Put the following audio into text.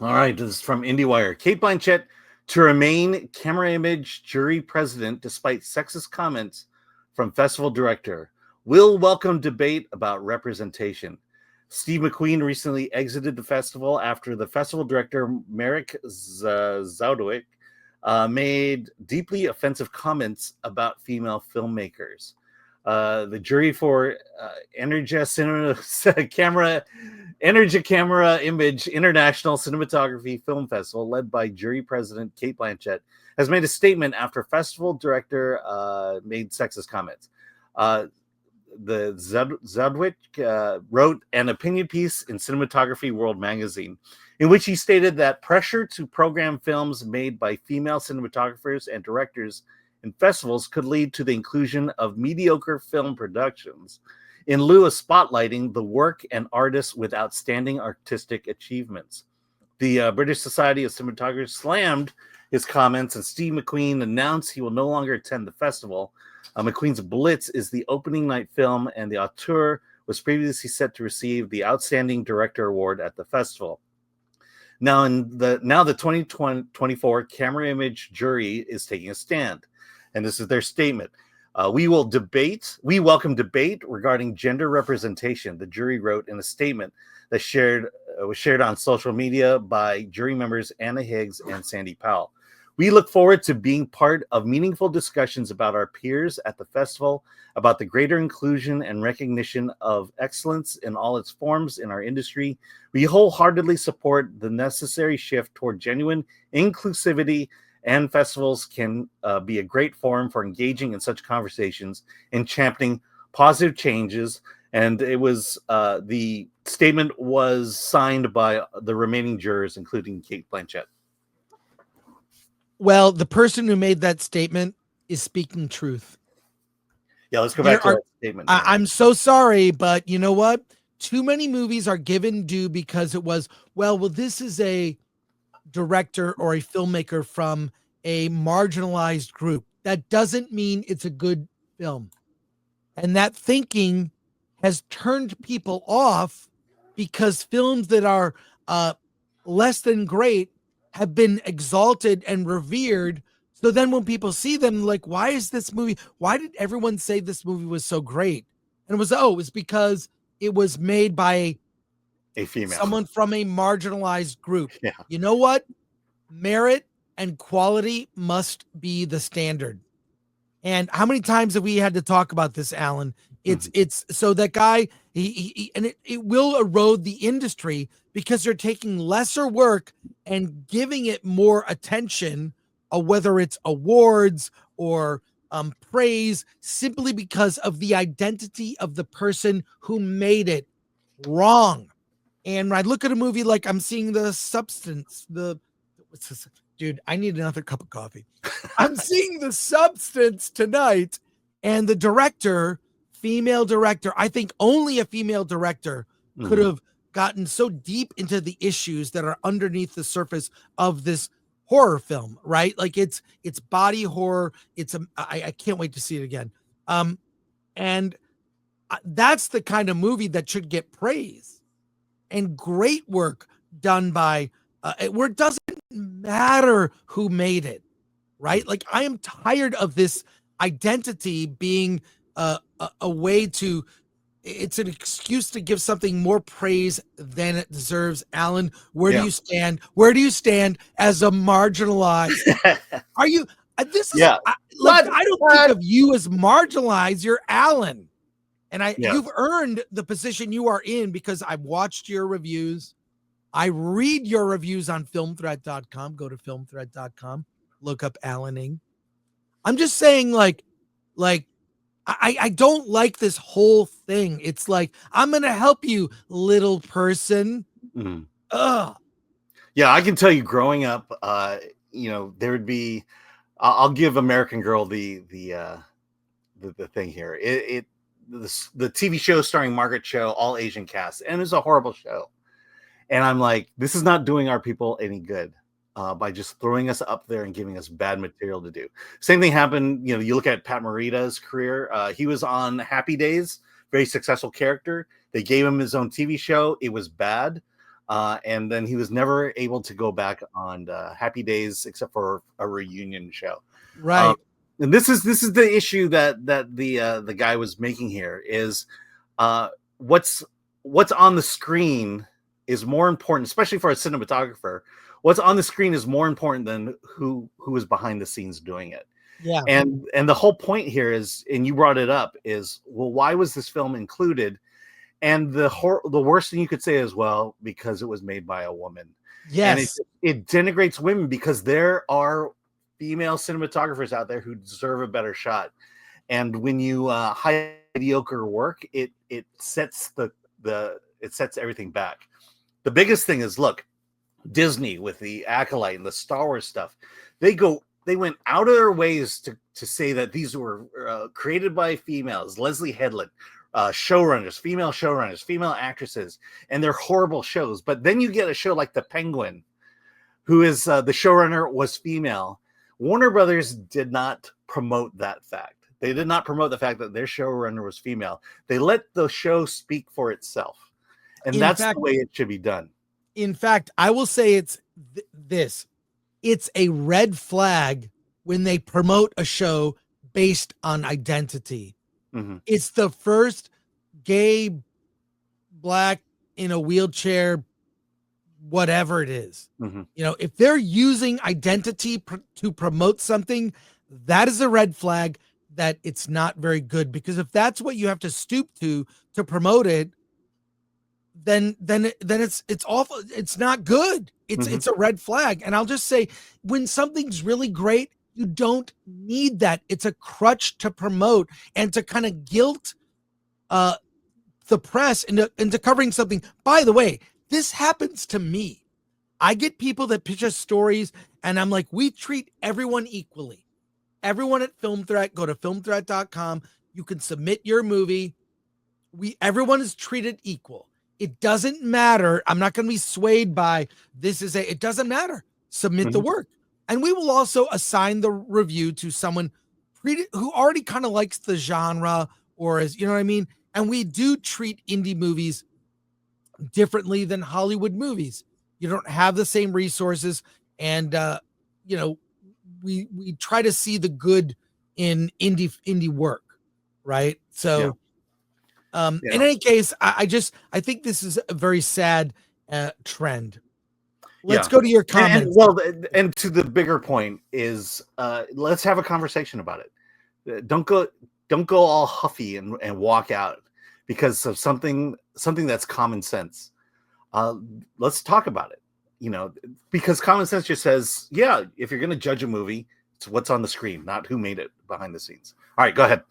All right, this is from IndieWire. CATE BLANCHETT to remain Camerimage jury president despite sexist comments from festival director. Will welcome debate about representation. Steve McQueen recently exited the festival after the festival director, Marek Zawdwick, made deeply offensive comments about female filmmakers. The jury for Energia Camera Image International Cinematography Film Festival, led by jury president CATE BLANCHETT, has made a statement after festival director made sexist comments. The Zawdwick wrote an opinion piece in Cinematography World magazine in which he stated that pressure to program films made by female cinematographers and directors in festivals could lead to the inclusion of mediocre film productions in lieu of spotlighting the work and artists with outstanding artistic achievements. The British Society of Cinematographers slammed his comments, and Steve McQueen announced he will no longer attend the festival. McQueen's Blitz is the opening night film, and the auteur was previously set to receive the Outstanding Director Award at the festival. Now, the 2024 Camerimage jury is taking a stand, and this is their statement. We welcome debate regarding gender representation, the jury wrote in a statement that was shared on social media by jury members Anna Higgs and Sandy Powell. We look forward to being part of meaningful discussions about our peers at the festival, about the greater inclusion and recognition of excellence in all its forms in our industry. We wholeheartedly support the necessary shift toward genuine inclusivity, and festivals can be a great forum for engaging in such conversations and championing positive changes. And it was the statement was signed by the remaining jurors, including CATE BLANCHETT. Well, the person who made that statement is speaking truth. Yeah, let's go back to that statement. I'm so sorry, but you know what? Too many movies are given due because it was, well, this is a director or a filmmaker from a marginalized group. That doesn't mean it's a good film. And that thinking has turned people off because films that are less than great have been exalted and revered. So then when people see them, like, why is this movie? Why did everyone say this movie was so great? And it was because it was made by a female, someone from a marginalized group. Yeah. You know what? Merit and quality must be the standard. And how many times have we had to talk about this, Alan? It's so that guy, it will erode the industry because you're taking lesser work and giving it more attention, whether it's awards or praise, simply because of the identity of the person who made it. Wrong. And when I look at a movie like I'm seeing The Substance, dude, I need another cup of coffee. I'm seeing The Substance tonight, and the director, female director, I think only a female director could have gotten so deep into the issues that are underneath the surface of this horror film, right? Like it's body horror. I can't wait to see it again. And that's the kind of movie that should get praise and great work done by where it doesn't matter who made it, right? Like I am tired of this identity being a way to, it's an excuse to give something more praise than it deserves. Alan, where do you stand? Where do you stand as a marginalized? Are you, this is, I don't think of you as marginalized. You're Alan. And you've earned the position you are in because I've watched your reviews. I read your reviews on filmthread.com. Go to filmthread.com. Look up Alan Ng. I'm just saying, I don't like this whole thing. It's like, I'm going to help you, little person. Ugh. Yeah, I can tell you growing up, there would be, I'll give American Girl the thing here. The TV show starring Margaret Cho, all Asian cast, and it's a horrible show. And I'm like, this is not doing our people any good by just throwing us up there and giving us bad material to do. Same thing happened, you look at Pat Morita's career. He was on Happy Days, very successful character. They gave him his own TV show. It was bad. and then he was never able to go back on Happy Days except for a reunion show. Right. And this is the issue that the guy was making here is what's on the screen is more important, especially for a cinematographer. What's on the screen is more important than who is behind the scenes doing it. Yeah. And the whole point here is, and you brought it up, is, well, why was this film included? And the worst thing you could say is, well, because it was made by a woman. Yes. And it denigrates women because there are female cinematographers out there who deserve a better shot. And when you hide mediocre work, it sets it sets everything back. The biggest thing is, look, Disney with the Acolyte and the Star Wars stuff, they went out of their ways to say that these were created by females. Leslie Headland, showrunners, female actresses, and they're horrible shows. But then you get a show like The Penguin, who is the showrunner was female. Warner Brothers did not promote that fact. They did not promote the fact that their showrunner was female. They let the show speak for itself. And that's the way it should be done. In fact, I will say it's this. It's a red flag when they promote a show based on identity. Mm-hmm. It's the first gay, black, in a wheelchair, whatever it is. Mm-hmm. You know, if they're using identity to promote something, that is a red flag that it's not very good. Because if that's what you have to stoop to promote it, then it's awful. It's not good. It's a red flag. And I'll just say, when something's really great, you don't need that. It's a crutch to promote and to kind of guilt the press into covering something. By the way, this happens to me. I get people that pitch us stories, and I'm like, we treat everyone equally. Everyone at Film Threat, go to filmthreat.com. You can submit your movie. Everyone is treated equal. It doesn't matter. I'm not going to be swayed by it doesn't matter. Submit the work. And we will also assign the review to someone who already kind of likes the genre, or is, you know what I mean? And we do treat indie movies differently than Hollywood movies. You don't have the same resources. And, you know, we try to see the good in indie work. Right. So, in any case, I think this is a very sad trend. Let's go to your comments. And to the bigger point is, let's have a conversation about it. Don't go all huffy and walk out because of something that's common sense. Let's talk about it. You know, because common sense just says, yeah, if you're going to judge a movie, it's what's on the screen, not who made it behind the scenes. All right, go ahead.